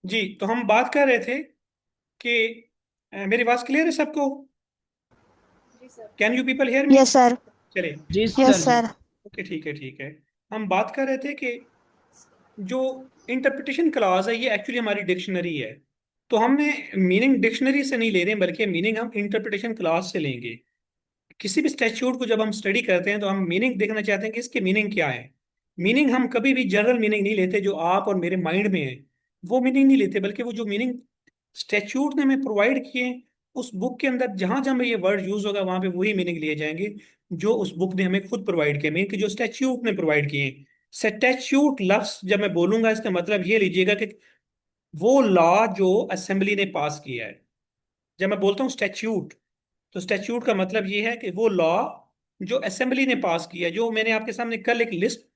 जी, तो हम बात कर रहे थे कि मेरी आवाज क्लियर है सबको? Can you people hear me? Yes sir. चलिए। जी यस सर जी। सर। ओके, ठीक है, ठीक है। हम बात कर रहे थे कि जो इंटरप्रिटेशन क्लॉज है ये एक्चुअली हमारी डिक्शनरी है। तो हमने मीनिंग डिक्शनरी से नहीं ले रहे हैं, बल्कि मीनिंग हम इंटरप्रिटेशन क्लॉज से लेंगे। किसी भी स्टैट्यूट को जब हम स्टडी करते हैं तो हम मीनिंग देखना चाहते हैं कि इसके मीनिंग क्या है। मीनिंग हम कभी भी जनरल मीनिंग नहीं लेते जो आप और मेरे माइंड में है, वो मीनिंग नहीं लेते, बल्कि वो जो मीनिंग स्टैट्यूट ने हमें प्रोवाइड किए हैं, उस बुक के अंदर जहां जहां में ये वर्ड यूज होगा वहां पे वही मीनिंग लिए जाएंगे जो उस बुक ने हमें खुद प्रोवाइड किया, मीन कि जो स्टैट्यूट ने प्रोवाइड किए हैं। स्टैट्यूट लफ्ज जब मैं बोलूंगा इसका मतलब ये लीजिएगा कि वो लॉ जो असेंबली ने पास किया है। जब मैं बोलता हूँ स्टैट्यूट, तो स्टैट्यूट का मतलब ये है कि वो लॉ जो असेंबली ने पास किया, जो मैंने आपके सामने कल एक लिस्ट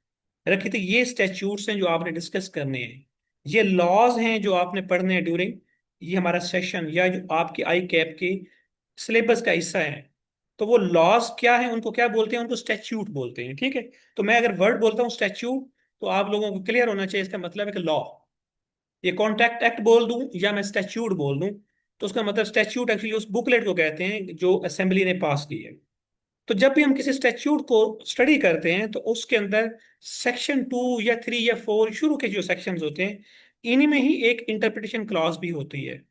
रखी थी, ये स्टैट्यूट्स हैं जो आपने डिस्कस करने हैं। ये लॉज हैं जो आपने पढ़ने हैं ड्यूरिंग ये हमारा सेशन, या जो आपके आई कैप के सिलेबस का हिस्सा है। तो वो लॉज क्या है, उनको क्या बोलते हैं? उनको स्टैट्यूट बोलते हैं, ठीक है। तो मैं अगर वर्ड बोलता हूँ स्टैट्यूट, तो आप लोगों को क्लियर होना चाहिए इसका मतलब है कि लॉ। ये कॉन्ट्रैक्ट एक्ट बोल दूं या मैं स्टैट्यूट बोल दूं, तो उसका मतलब स्टैट्यूट एक्चुअली उस बुकलेट को कहते हैं जो असेंबली ने पास की है। तो जब भी हम किसी स्टैट्यूट को स्टडी करते हैं तो उसके अंदर सेक्शन 2 या 3 या 4 शुरू के जो सेक्शंस होते हैं, इन्हीं में ही एक इंटरप्रिटेशन क्लॉज भी होती है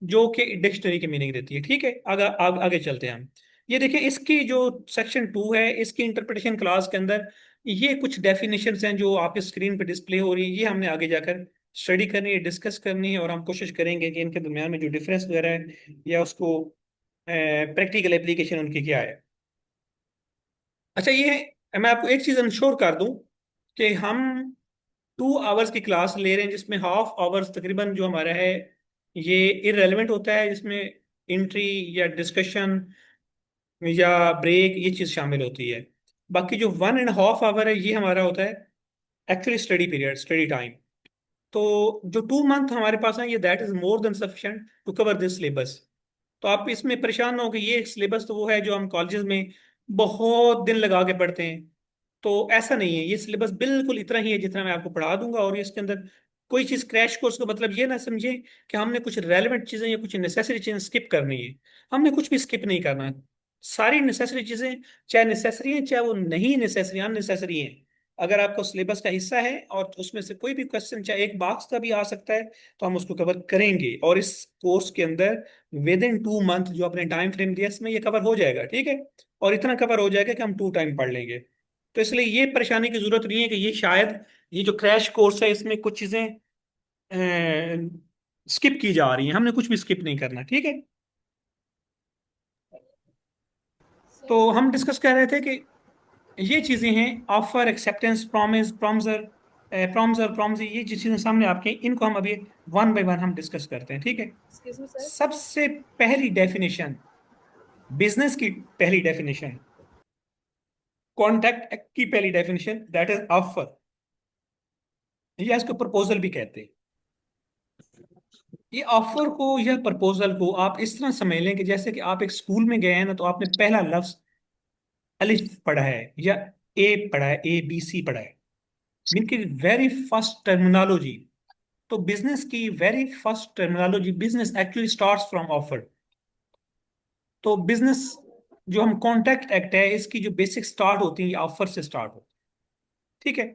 जो कि डिक्शनरी की मीनिंग देती है, ठीक है। आगे चलते हैं हम। ये देखिए, इसकी जो सेक्शन 2 है, इसकी इंटरप्रिटेशन क्लास के अंदर ये कुछ डेफिनेशंस हैं जो आपके स्क्रीन पे डिस्प्ले हो रही है। ये हमने आगे जाकर स्टडी करनी है, डिस्कस करनी है, और हम कोशिश करेंगे कि इनके दरम्यान में जो डिफरेंस वगैरह है या उसको प्रैक्टिकल एप्लीकेशन उनकी क्या है। अच्छा, ये मैं आपको एक चीज़ इंश्योर कर दूं कि हम 2 आवर्स की क्लास ले रहे हैं जिसमें हाफ आवर्स तकरीबन जो हमारा है ये इररेलेवेंट होता है, जिसमें एंट्री या डिस्कशन या ब्रेक ये चीज़ शामिल होती है। बाकी जो 1.5 आवर है ये हमारा होता है actually study period, study time. तो जो 2 मंथ हमारे पास है, ये that is more than sufficient to cover this syllabus. तो आप इसमें परेशान ना हो कि ये सिलेबस तो वो है जो हम कॉलेजेस में बहुत दिन लगा के पढ़ते हैं। तो ऐसा नहीं है, ये सिलेबस बिल्कुल इतना ही है जितना मैं आपको पढ़ा दूंगा, और इसके अंदर कोई चीज़ क्रैश कोर्स का मतलब ये ना समझे कि हमने कुछ रेलेवेंट चीज़ें या कुछ नेसेसरी चीज़ें स्किप करनी है। हमने कुछ भी स्किप नहीं करना। सारी नेसेसरी चीज़ें, चाहे नेसेसरी हैं चाहे वो नहीं नेसेसरी, अननेसेसरी हैं, अगर आपको सिलेबस का हिस्सा है और उसमें से कोई भी क्वेश्चन चाहे एक मार्क्स का भी आ सकता है, तो हम उसको कवर करेंगे। और इस कोर्स के अंदर विद इन 2 मंथ जो अपने टाइम फ्रेम दिया इसमें ये कवर हो जाएगा, ठीक है। और इतना कवर हो जाएगा कि हम 2 टाइम पढ़ लेंगे। तो इसलिए ये परेशानी की जरूरत नहीं है कि ये शायद ये जो क्रैश कोर्स है इसमें कुछ चीजें स्किप की जा रही हैं। हमने कुछ भी स्किप नहीं करना, ठीक है। तो हम डिस्कस कर रहे थे कि ये चीजें हैं ऑफर, एक्सेप्टेंस, प्रॉमिस, प्रॉम्सर, प्रॉम्सर, प्रॉम्सी, ये जो चीजें सामने आपके, इनको हम अभी वन बाय वन हम डिस्कस करते हैं, ठीक है। सबसे पहली डेफिनेशन, बिजनेस की पहली डेफिनेशन, कॉन्ट्रैक्ट की पहली डेफिनेशन, दैट इज ऑफर, या इसको प्रपोजल भी कहते हैं। ये ऑफर को या प्रपोजल को आप इस तरह समझ लें कि जैसे कि आप एक स्कूल में गए हैं ना, तो आपने पहला लफ्ज अलिफ पढ़ा है या ए पढ़ा है, ABC पढ़ा है, मीन की वेरी फर्स्ट टर्मिनोलॉजी। तो बिजनेस की very first terminology, business actually starts from offer. तो बिजनेस जो हम कॉन्ट्रैक्ट एक्ट है इसकी जो बेसिक स्टार्ट होती है ये ऑफर से स्टार्ट होती है, ठीक है।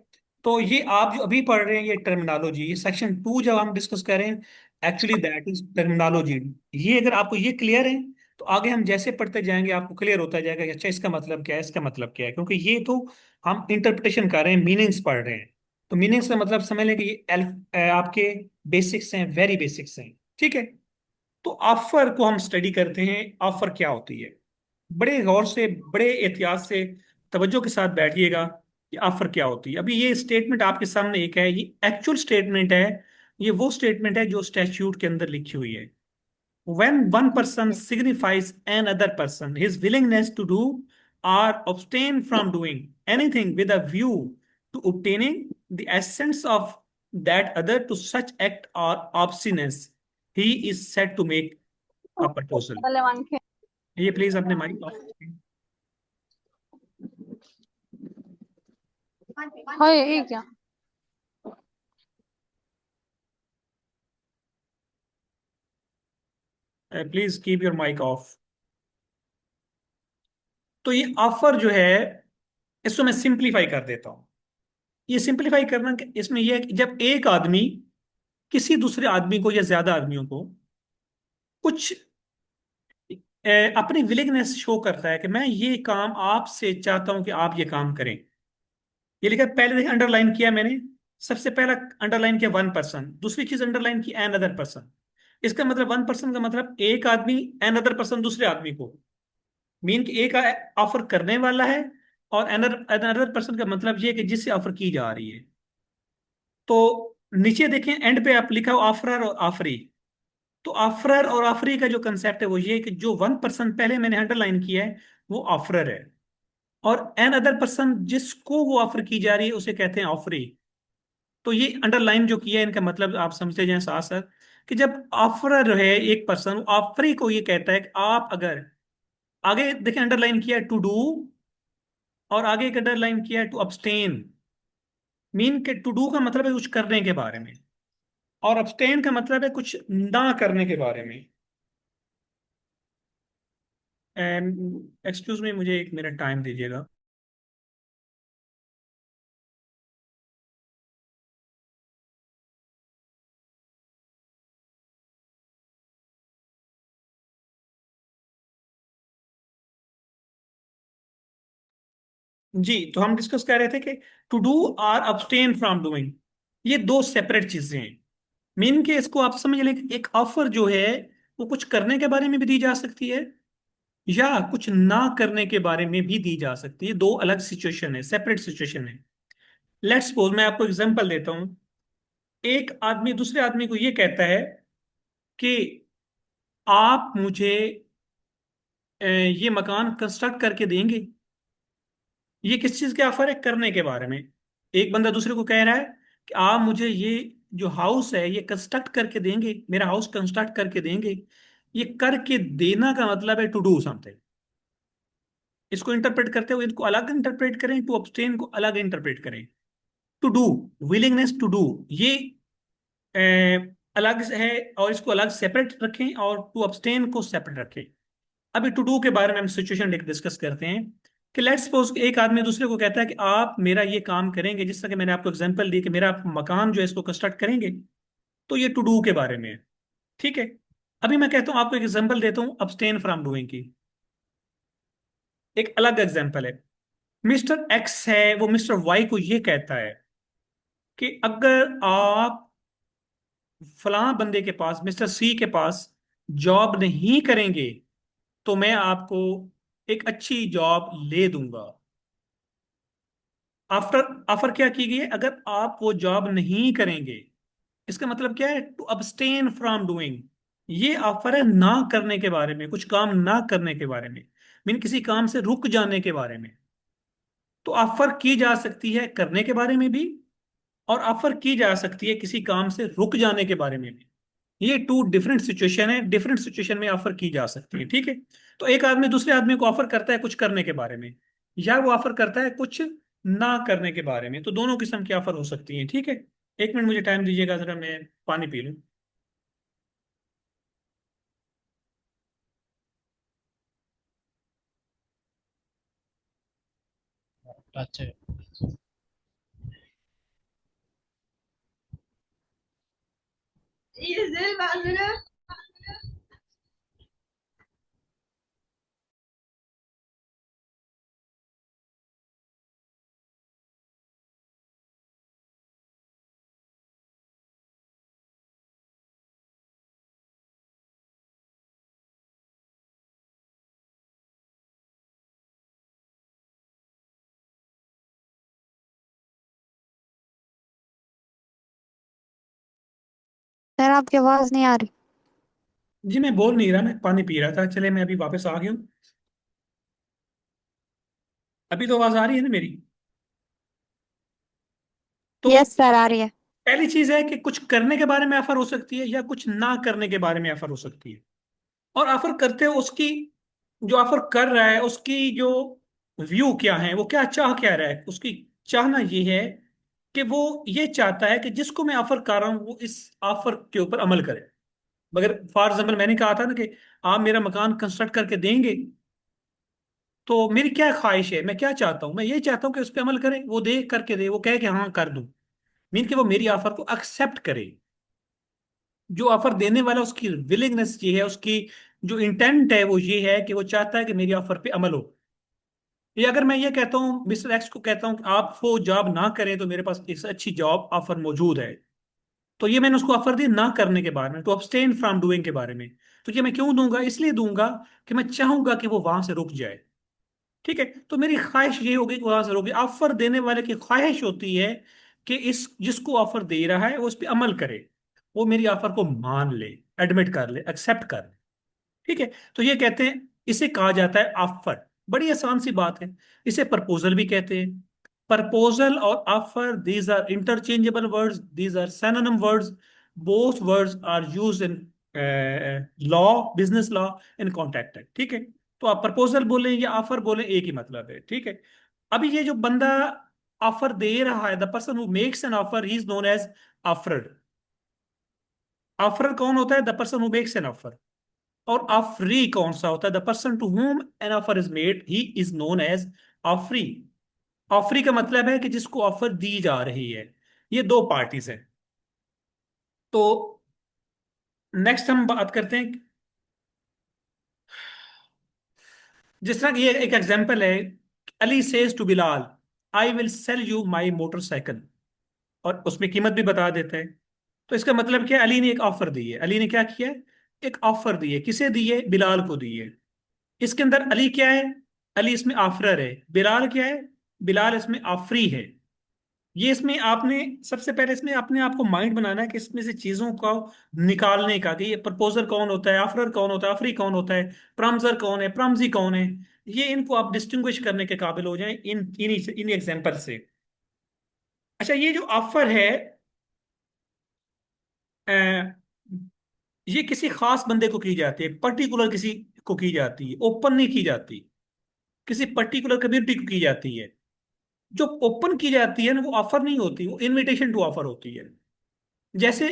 तो ये आप जो अभी पढ़ रहे हैं ये टर्मिनोलॉजी, ये सेक्शन 2 जब हम डिस्कस कर रहे हैं, एक्चुअली दैट इज टर्मिनोलॉजी। ये अगर आपको ये क्लियर है तो आगे हम जैसे पढ़ते जाएंगे आपको क्लियर होता जाएगा कि अच्छा इसका मतलब क्या है, इसका मतलब क्या है, क्योंकि ये तो हम इंटरप्रिटेशन कर रहे हैं, मीनिंग्स पढ़ रहे हैं। तो मीनिंग्स का मतलब समझ लें कि ये आपके बेसिक्स हैं, वेरी बेसिक्स हैं, ठीक है। तो ऑफर को हम स्टडी करते हैं, ऑफर क्या होती है। बड़े गौर से, बड़े एहतियात से, तवज्जो के साथ बैठिएगा कि ऑफर क्या होती है। अभी ये स्टेटमेंट आपके सामने एक है, ये एक्चुअल स्टेटमेंट है। ये वो स्टेटमेंट है जो स्टैट्यूट के अंदर लिखी हुई है। When one person signifies another person his willingness to do or abstain from doing anything with a view to obtaining the assents of that other to such act or obstinance, he is said to make a proposal. ये please अपने mic off. हाँ ये क्या। Please keep your mic off. तो ये offer जो है, इसको मैं सिंप्लीफाई कर देता हूं। ये सिंप्लीफाई करना इसमें यह है कि जब एक आदमी किसी दूसरे आदमी को या ज्यादा आदमियों को कुछ अपनी विलिंगनेस शो करता है कि मैं ये काम आपसे चाहता हूं कि आप ये काम करें। ये लिखा है, पहले देखिए अंडरलाइन किया मैंने। सबसे पहला अंडरलाइन किया 1 पर्सन, दूसरी चीज अंडरलाइन की एन अदर पर्सन। इसका मतलब 1 पर्सन का मतलब एक आदमी एन अदर पर्सन दूसरे आदमी को, मीन कि एक ऑफर करने वाला है, और अनदर अनदर पर्सन का मतलब ये है कि जिससे ऑफर की जा रही है। तो नीचे देखें एंड पे आप लिखा हो ऑफरर और ऑफरी। तो ऑफरर और ऑफरी का जो कंसेप्ट है वो ये है कि जो 1 पर्सन पहले मैंने अंडरलाइन किया है वो ऑफरर है, और एन अदर पर्सन जिसको वो ऑफर की जा रही है उसे कहते हैं ऑफरी। तो ये अंडरलाइन जो किया है इनका मतलब आप समझते जाएं साथ साथ, कि जब ऑफरर है एक पर्सन, ऑफरी को ये कहता है कि आप अगर, आगे देखें अंडरलाइन किया है टू डू, और आगे एक अंडरलाइन किया है टू अब्सटेन। मीन के टू डू का मतलब है कुछ करने के बारे में, और अब्सटेन का मतलब है कुछ ना करने के बारे में। एक्सक्यूज मी, मुझे 1 मिनट टाइम दीजिएगा। जी, तो हम डिस्कस कर रहे थे कि टू डू और अब्सटेन फ्रॉम डूइंग, ये दो सेपरेट चीजें हैं। मीन के इसको आप समझ लें कि एक ऑफर जो है वो कुछ करने के बारे में भी दी जा सकती है, या कुछ ना करने के बारे में भी दी जा सकती है। दो अलग सिचुएशन है, सेपरेट सिचुएशन है। लेट्स सपोज, मैं आपको एग्जांपल देता हूं। एक आदमी दूसरे आदमी को ये कहता है कि आप मुझे ये मकान कंस्ट्रक्ट करके देंगे। ये किस चीज के ऑफर है? करने के बारे में। एक बंदा दूसरे को कह रहा है कि आप मुझे ये जो हाउस है ये कंस्ट्रक्ट करके देंगे, मेरा हाउस कंस्ट्रक्ट करके देंगे। ये करके देना का मतलब है टू डू समथिंग। इसको इंटरप्रेट करते हुए इनको अलग इंटरप्रेट करें, टू अब्सटेन को अलग इंटरप्रेट करें। To do, willingness to do, ये अलग है, और इसको अलग सेपरेट रखें, और टू अब्सटेन को सेपरेट रखें। अभी टू डू के बारे में हम सिचुएशन डिस्कस करते हैं कि लेट्स सपोज एक आदमी दूसरे को कहता है कि आप मेरा ये काम करेंगे, जिस तरह कि मैंने आपको एग्जांपल दी कि मेरा मकान जो है इसको कंस्ट्रक्ट करेंगे। तो ये टू डू के बारे में है। ठीक है। अभी मैं कहता हूं, आपको एक एग्जांपल देता हूं अब्सटेन फ्रॉम डूइंग की। एक अलग एग्जांपल है। मिस्टर एक्स है, वो मिस्टर वाई को ये कहता है कि अगर आप फलां बंदे के पास, मिस्टर सी के पास जॉब नहीं करेंगे तो मैं आपको एक अच्छी जॉब ले दूंगा। आफ्टर ऑफर क्या की गई है? अगर आप वो जॉब नहीं करेंगे, इसका मतलब क्या है? To abstain from doing. ये ऑफर है ना करने के बारे में, कुछ काम ना करने के बारे में, मीन किसी काम से रुक जाने के बारे में। तो ऑफर की जा सकती है करने के बारे में भी, और ऑफर की जा सकती है किसी काम से रुक जाने के बारे में भी। ये टू डिफरेंट सिचुएशन है, डिफरेंट सिचुएशन में ऑफर की जा सकती है। ठीक है। तो एक आदमी दूसरे आदमी को ऑफर करता है कुछ करने के बारे में, या वो ऑफर करता है कुछ ना करने के बारे में। तो दोनों किस्म की ऑफर हो सकती है। ठीक है। 1 मिनट मुझे टाइम दीजिएगा, जरा मैं पानी पी लूं। अच्छा। सर आपकी आवाज नहीं आ रही। जी, मैं बोल नहीं रहा, मैं पानी पी रहा था। चले, मैं अभी वापस आ गया हूँ। अभी तो आवाज आ रही है ना मेरी? तो यस सर आ रही है। पहली चीज है कि कुछ करने के बारे में ऑफर हो सकती है, या कुछ ना करने के बारे में ऑफर हो सकती है। और ऑफर करते हो उसकी, जो ऑफर कर रहा है उसकी जो व्यू क्या है, वो क्या चाह क्या रहा है, उसकी चाहना ये है कि वो ये चाहता है कि जिसको मैं ऑफर कर रहा हूं वो इस ऑफर के ऊपर अमल करे। मगर फॉर एग्जाम्पल मैंने कहा था ना कि आप मेरा मकान कंस्ट्रक्ट करके देंगे। तो मेरी क्या ख्वाहिश है, मैं क्या चाहता हूँ, मैं ये चाहता हूँ कि उस पर अमल करें, वो दे करके दे, वो कहे कि हाँ कर दूं। मीन कि वो मेरी ऑफर को एक्सेप्ट करे। जो ऑफर देने वाला उसकी विलिंगनेस ये है, उसकी जो इंटेंट है वो ये है कि वो चाहता है कि मेरी ऑफर पे अमल हो। ये अगर मैं ये कहता हूँ मिस्टर एक्स को कहता हूँ कि आप वो जॉब ना करें तो मेरे पास एक अच्छी जॉब ऑफर मौजूद है, तो ये मैंने उसको ऑफर दी ना करने के बारे में, टू abstain फ्रॉम डूइंग के बारे में। तो ये मैं क्यों दूंगा, इसलिए दूंगा कि मैं चाहूंगा कि वो वहां से रुक जाए। ठीक है, तो मेरी ख्वाहिश ये होगी कि वहां से रुके। ऑफर देने वाले की ख्वाहिश होती है कि इस जिसको ऑफर दे रहा है वो उस पर अमल करे, वो मेरी ऑफर को मान ले, एडमिट कर ले, एक्सेप्ट कर ले। ठीक है, तो ये कहते हैं, इसे कहा जाता है ऑफर। बड़ी आसान सी बात है। इसे प्रपोजल भी कहते हैं। प्रपोजल और offer, these are interchangeable words, these are synonym words. Both words are used in law, business law, in contract. ठीक है, तो आप प्रपोजल बोले या ऑफर बोले एक ही मतलब है। ठीक है, अभी ये जो बंदा ऑफर दे रहा है, the person who makes an offer, he is known as offeror. Offeror कौन होता है? The person who makes an offer. और ऑफरी कौन सा होता है? The person to whom an offer is made, he is known as offeree. Offeree का मतलब है कि जिसको ऑफर दी जा रही है। ये दो पार्टीज हैं। तो नेक्स्ट हम बात करते हैं, जिस तरह की ये एक एग्जांपल है, Ali says to Bilal, I will sell you my motorcycle. और उसमें कीमत भी बता देता है। तो इसका मतलब क्या है? अली ने एक ऑफर दी है। अली ने क्या किया है? एक ऑफर दी है। किसे दी है? बिलाल को दी है। इसके अंदर अली क्या है? अली इसमें आफरर है। बिलाल क्या है? बिलाल इसमें आफरी है। ये इसमें आपने सबसे पहले इसमें अपने आप को माइंड बनाना है कि इसमें से चीजों को निकालने का, कि ये प्रपोजर कौन होता है, आफरर कौन होता है, आफरी कौन होता है, प्रॉम्जर कौन है, प्रॉम्जी कौन है। ये इनको आप डिस्टिंग्विश करने के काबिल हो जाएं इन एग्जांपल से। अच्छा, ये जो ऑफर है, अ, ये किसी खास बंदे को की जाती है, पर्टिकुलर किसी को की जाती है, ओपन नहीं की जाती। किसी पर्टिकुलर कम्युनिटी को की जाती है। जो ओपन की जाती है ना, वो ऑफर नहीं होती, वो इनविटेशन टू ऑफर होती है। जैसे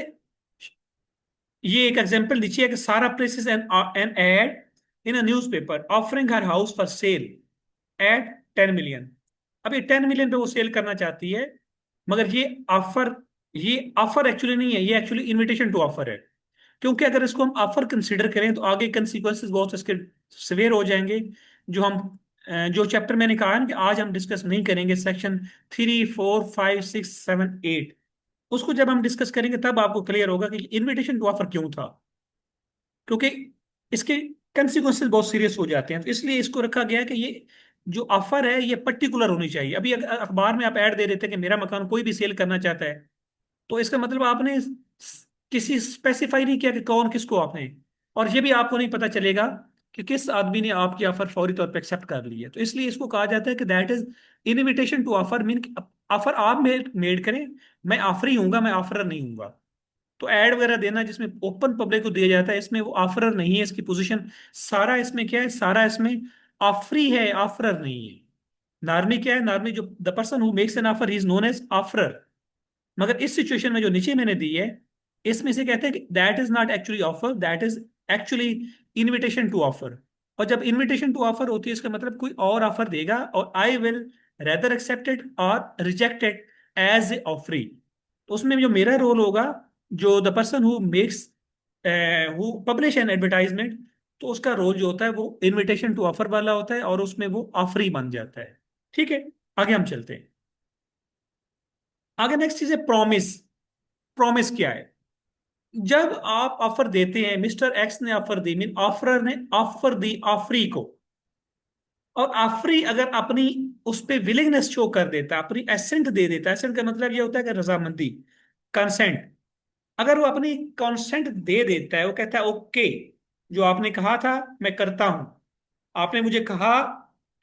ये एक एग्जांपल दीजिए कि Sara places an ad in a newspaper offering her house for sale at 10 million. अब ये 10 मिलियन पे वो सेल करना चाहती है, मगर ये ऑफर एक्चुअली नहीं है, ये एक्चुअली इनविटेशन टू ऑफर है। क्योंकि अगर इसको हम ऑफर कंसीडर करें तो आगे कंसिक्वेंसेस बहुत इसके सवेयर हो जाएंगे। जो चैप्टर मैंने कहा है ना कि आज हम डिस्कस नहीं करेंगे, सेक्शन 3, 4, 5, 6, 7, 8, उसको जब हम डिस्कस करेंगे तब आपको क्लियर होगा कि इनविटेशन टू ऑफर क्यों था। क्योंकि इसके कंसिक्वेंसेस बहुत सीरियस हो जाते हैं, तो इसलिए इसको रखा गया है कि ये जो ऑफर है ये पर्टिकुलर होनी चाहिए। अभी अगर अखबार में आप ऐड दे देते हैं कि मेरा मकान कोई भी सेल करना चाहता है, तो इसका मतलब आपने किसी स्पेसिफाई नहीं किया कि कौन किसको आपने। और ये भी आपको नहीं पता चलेगा कि किस आदमी ने आपकी ऑफर फौरी तौर पे एक्सेप्ट कर ली है। तो इसलिए इसको कहा जाता है कि that is invitation to offer. Mean offer आप मेड मेड करें, मैं ऑफर ही हूंगा, मैं ऑफर नहीं हूंगा। तो एड वगैरह देना जिसमें ओपन पब्लिक को दिया जाता है, इसमें वो ऑफरर नहीं है। इसकी पोजीशन सारा इसमें क्या है? सारा इसमें ऑफरी है, ऑफरर नहीं है। नॉर्मी क्या है? नॉर्मी जो the person who makes an offer, he is known as offeror. मगर इस सिचुएशन में जो नीचे मैंने दी है, इसमें से कहते हैं कि that is not actually offer, that is actually invitation to offer. और जब इनविटेशन टू ऑफर होती है, इसका मतलब कोई और ऑफर देगा और I will rather accept it और reject it as a offeree. तो उसमें जो मेरा रोल होगा, जो the person who makes who publish an advertisement, तो उसका रोल जो होता है वो इनविटेशन टू ऑफर वाला होता है और उसमें वो ऑफरी बन जाता है। ठीक है, आगे हम चलते हैं। आगे नेक्स्ट चीज है प्रॉमिस। प्रॉमिस क्या है? जब आप ऑफर देते हैं, मिस्टर एक्स ने ऑफर दी, मीन ऑफरर ने ऑफर दी आफरी को, और आफरी अगर अपनी उस पे विलिंगनेस शो कर देता है, अपनी एसेंट दे देता है। एसेंट का मतलब यह होता है कि रजामंदी, कंसेंट। अगर वो अपनी कंसेंट दे देता है, वो कहता है ओके, जो आपने कहा था मैं करता हूं। आपने मुझे कहा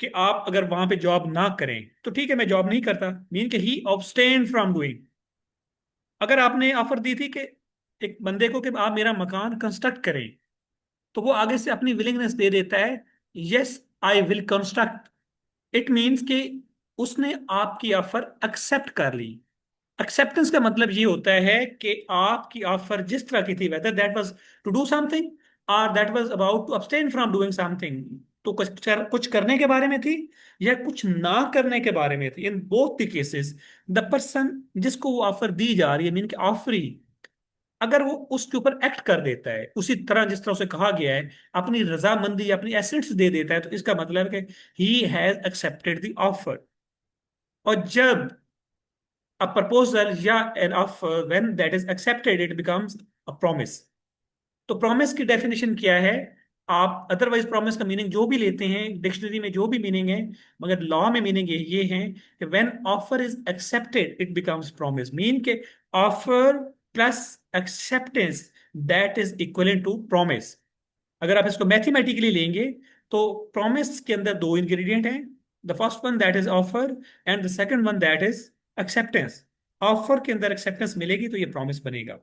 कि आप अगर वहां पे जॉब ना करें तो ठीक है, मैं जॉब नहीं करता, मीन कि ही ऑब्स्टेन फ्रॉम डूइंग। अगर आपने ऑफर दी थी कि एक बंदे को कि आप मेरा मकान कंस्ट्रक्ट करें, तो वो आगे से अपनी विलिंगनेस दे देता है, yes I will construct. It means कि उसने आपकी ऑफर एक्सेप्ट कर ली। एक्सेप्टेंस का मतलब ये होता है कि आपकी ऑफर जिस तरह की थी, whether that was to do something, और that was about to abstain from doing something, तो कुछ करने के बारे में थी या कुछ ना करने के बारे में थी। In both the cases the person जिसको वो ऑफर दी जा रही है, मीन कि ऑफरी, अगर वो उसके ऊपर एक्ट कर देता है उसी तरह जिस तरह उसे कहा गया है, अपनी रजामंदी अपनी एसेंट्स दे देता है, तो इसका मतलब है कि he has accepted the offer. और जब a proposal या an offer when that is accepted it becomes a promise। तो प्रॉमिस की डेफिनेशन क्या है? आप अदरवाइज प्रॉमिस का मीनिंग जो भी लेते हैं डिक्शनरी में जो भी मीनिंग है, मगर लॉ में मीनिंग ये है कि when offer is accepted it becomes promise, mean के offer plus acceptance that is equal to promise. अगर आप इसको मैथमेटिकली लेंगे तो प्रॉमिस के अंदर दो इंग्रेडिएंट हैं, the first one that is offer and the second one that is acceptance. Offer के अंदर एक्सेप्टेंस मिलेगी तो ये प्रॉमिस बनेगा।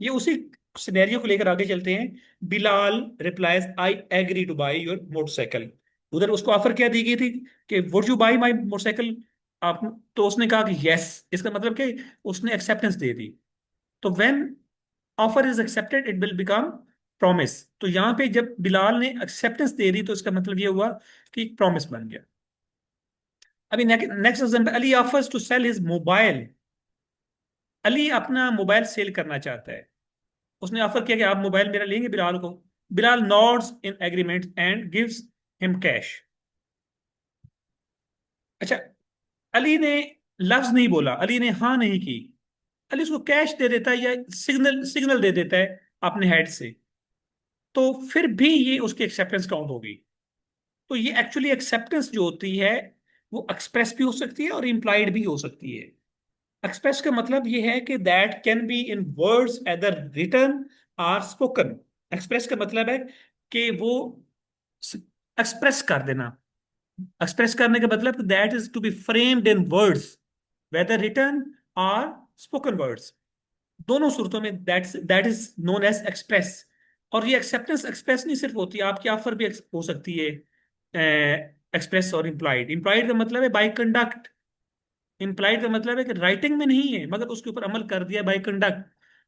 ये उसी सिनेरियो को लेकर आगे चलते हैं। Bilal replies I agree to buy your motorcycle. उधर उसको ऑफर क्या दी गई थी कि would you buy my motorcycle, आप, तो उसने कहा कि यस। इसका मतलब कि उसने एक्सेप्टेंस दे दी। तो when offer is accepted it will become promise. तो यहां पे जब बिलाल ने एक्सेप्टेंस दे दी तो इसका मतलब ये हुआ कि प्रॉमिस बन गया। अभी next example, Ali offers to sell his mobile. Ali अपना मोबाइल सेल करना चाहता है। उसने ऑफर किया कि आप मोबाइल मेरा लेंगे बिलाल को। Bilal nodes in agreement and gives him cash. अच्छा, अली ने लफ्ज नहीं बोला, अली ने हाँ नहीं की, अली उसको कैश दे देता है या सिग्नल सिग्नल दे देता है अपने हेड से, तो फिर भी ये उसकी एक्सेप्टेंस काउंट होगी। तो ये एक्चुअली एक्सेप्टेंस जो होती है वो एक्सप्रेस भी हो सकती है और इम्प्लाइड भी हो सकती है। एक्सप्रेस का मतलब ये है कि that can be in words either written or spoken. Express का मतलब है कि वो एक्सप्रेस कर देना। एक्सप्रेस करने का मतलब that is to be framed in words whether written और स्पोकन वर्ड्स। दोनों सूरतों में that is known as express. और ये एक्सेप्टेंस एक्सप्रेस नहीं सिर्फ होती है, आपकी ऑफर भी हो सकती है एक्सप्रेस और इम्प्लाइड। इम्प्लाइड का मतलब है बाय कंडक्ट। इम्प्लाइड का मतलब है कि राइटिंग में नहीं है मगर उसके ऊपर अमल कर दिया बाय कंडक्ट।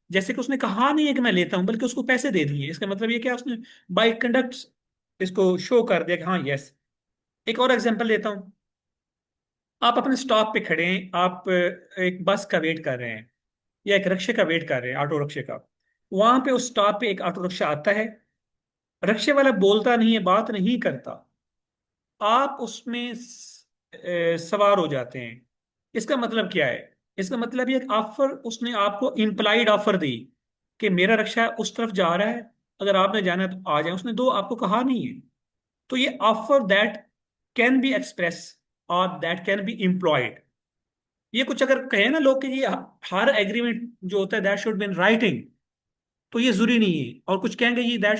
जैसे कि उसने कहा नहीं है कि मैं लेता हूं बल्कि उसको पैसे दे दिए, इसका मतलब ये क्या, उसने बाय कंडक्ट इसको शो कर दिया कि हाँ यस। एक और एग्जांपल देता हूं। आप अपने स्टॉप पे खड़े हैं, आप एक बस का वेट कर रहे हैं या एक रिक्शे का वेट कर रहे हैं, ऑटो रिक्शे का। वहां पे उस स्टॉप पे एक ऑटो रिक्शा आता है। रिक्शे वाला बोलता नहीं है, बात नहीं करता, आप उसमें सवार हो जाते हैं। इसका मतलब क्या है? इसका मतलब ये ऑफर उसने आपको इम्प्लाइड ऑफर दी कि मेरा रिक्शा उस तरफ जा रहा है, अगर आपने जाना है तो आ जाए। उसने दो आपको कहा नहीं है। तो ये offer that can be express और दैट कैन बी इम्प्लॉयड। ये कुछ अगर कहे ना लोग कि ये हर एग्रीमेंट जो होता है that should be in writing, तो ये जरूरी नहीं है। और कुछ कहेंगे ये that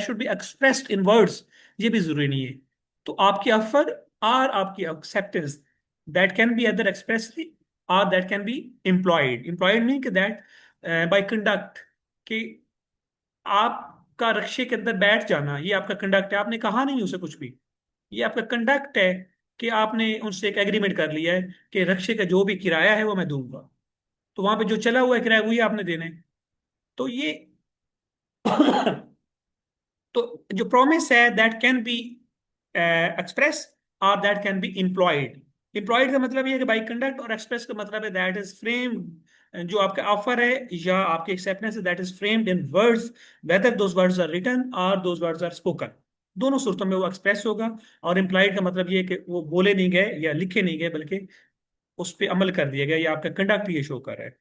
should be expressed in words, ये भी जरूरी नहीं है। तो आपकी ऑफर और आपकी acceptance that can be other expressly और that can be employed. Employed mean कि दैट बाय कंडक्ट, कि आपका रिक्शे के अंदर बैठ जाना ये आपका कंडक्ट है, आपने कहा नहीं उसे कुछ भी, ये आपका कंडक्ट है कि आपने उनसे एक एग्रीमेंट कर लिया है कि रिक्शे का जो भी किराया है वो मैं दूंगा। तो वहां पे जो चला हुआ है किराया वही आपने देना है। तो ये तो जो प्रॉमिस है दैट कैन बी एक्सप्रेस और that can B employed. Employed का मतलब ये है कि बाई कंडक्ट, और एक्सप्रेस का मतलब है दैट इज फ्रेम, जो आपका ऑफर है या आपकी एक्सेप्टेंस है that is framed in words whether those words are written और दोज वर्ड्स आर स्पोकन। दोनों सूरतों में वो एक्सप्रेस होगा। और इम्प्लाइड का मतलब ये है कि वो बोले नहीं गए या लिखे नहीं गए बल्कि उस पर अमल कर दिया गया, या आपका कंडक्ट ये शो कर रहा है।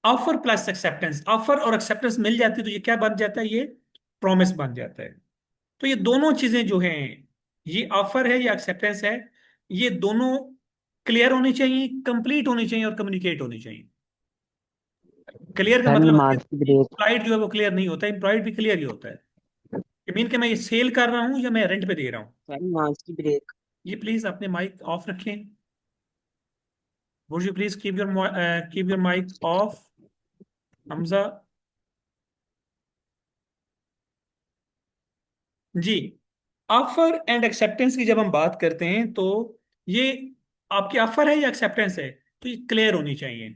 ऑफर प्लस एक्सेप्टेंस, ऑफर और एक्सेप्टेंस मिल जाती है तो ये क्या बन जाता है? ये प्रॉमिस बन जाता है। तो ये दोनों चीजें जो हैं, ये ऑफर है या एक्सेप्टेंस है, ये दोनों क्लियर होनी चाहिए, कंप्लीट होनी चाहिए और कम्युनिकेट होनी चाहिए। क्लियर का सर मतलब मार्च की ब्रेक। इम्प्लॉइड जो है वो क्लियर नहीं होता, इम्प्लॉइड भी क्लियर ही होता है। मीन कि मैं ये सेल कर रहा हूँ या मैं रेंट पे दे रहा हूँ। सर मार्च की ब्रेक। ये प्लीज अपने माइक ऑफ रखें। Would you please keep your mic off, Hamza ji. Offer and acceptance की जब हम बात करते हैं तो ये आपकी ऑफर है या एक्सेप्टेंस है, तो ये क्लियर होनी चाहिए।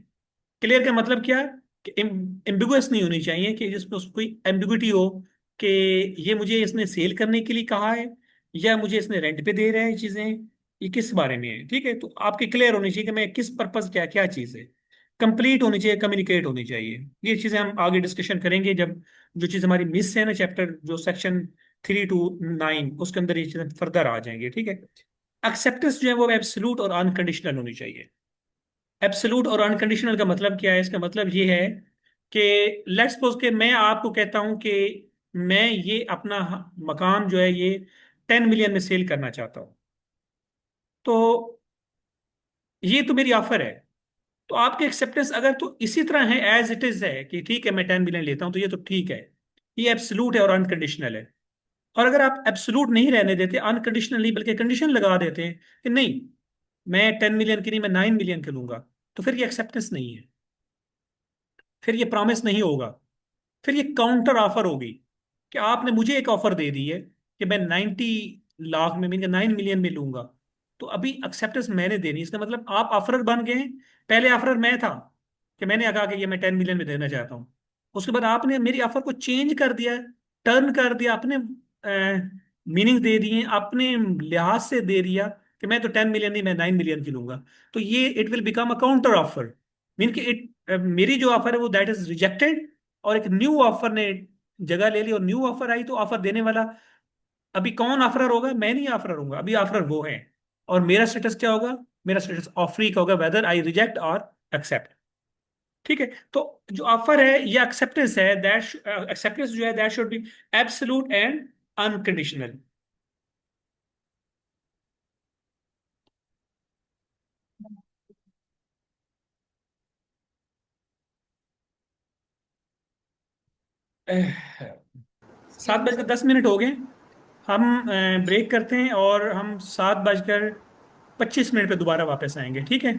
क्लियर का मतलब क्या है? एम्बिगुअस नहीं होनी चाहिए कि जिसमें उसको कोई एम्बिगुइटी हो कि ये मुझे इसने सेल करने के लिए कहा है या मुझे इसने रेंट पे दे रहा है ये चीजें, ये किस बारे में है। ठीक है, तो आपके क्लियर होनी चाहिए कि मैं किस पर्पज, क्या क्या चीज है, कंप्लीट होनी चाहिए, कम्युनिकेट होनी चाहिए। ये चीजें हम आगे डिस्कशन करेंगे जब जो चीज हमारी मिस है ना, चैप्टर जो सेक्शन 3 to 9 उसके अंदर ये चीजें फर्दर आ जाएंगे। ठीक है, एक्सेप्टेंस जो है वो एब्सोल्यूट और अनकंडीशनल होनी चाहिए। एब्सोल्यूट और अनकंडीशनल का मतलब क्या है? इसका मतलब ये है कि लेट्स सपोज कि मैं आपको कहता हूं कि मैं ये अपना मकान जो है ये 10 मिलियन में सेल करना चाहता हूं, तो ये तो मेरी ऑफर है। तो आपके एक्सेप्टेंस अगर तो इसी तरह है, एज इट इज है कि ठीक है मैं 10 मिलियन लेता हूं, तो ये तो ठीक है, ये एब्सोल्यूट है और अनकंडीशनल है। और अगर आप एब्सोल्यूट नहीं रहने देते, अनकंडीशनल नहीं बल्कि कंडीशन लगा देते हैं कि नहीं मैं 10 मिलियन की नहीं, मैं 9 मिलियन की लूंगा, तो फिर ये एक्सेप्टेंस नहीं है, फिर ये प्रॉमिस नहीं होगा, फिर ये काउंटर ऑफर होगी कि आपने मुझे एक ऑफर दे दी है कि मैं 90 लाख में, मीन 9 मिलियन में लूंगा, तो अभी एक्सेप्टेंस मैंने देनी, इसका मतलब आप ऑफरर बन गए हैं। पहले ऑफरर मैं था कि मैंने कहा कि ये मैं 10 मिलियन में देना चाहता हूँ, उसके बाद आपने मेरी ऑफर को चेंज कर दिया, टर्न कर दिया, अपने मीनिंग दे दिए, अपने लिहाज से दे दिया कि मैं तो 10 मिलियन नहीं, मैं 9 मिलियन की लूंगा। तो ये it will become a counter offer, mean कि मेरी जो ऑफर है वो दैट इज रिजेक्टेड, और एक न्यू ऑफर ने जगह ले ली, और न्यू ऑफर आई तो ऑफर देने वाला अभी कौन ऑफरर होगा? मैं नहीं ऑफरर होऊंगा, अभी ऑफरर वो है। और मेरा स्टेटस क्या होगा? मेरा स्टेटस ऑफरी का होगा, वेदर आई रिजेक्ट और एक्सेप्ट। ठीक है, तो जो ऑफर है या एक्सेप्टेंस है, दैट एक्सेप्टेंस जो है that should be absolute and unconditional. Uh, 7:10 हो गए। हम ब्रेक करते हैं और हम 7:25 पे दोबारा वापस आएंगे। ठीक है।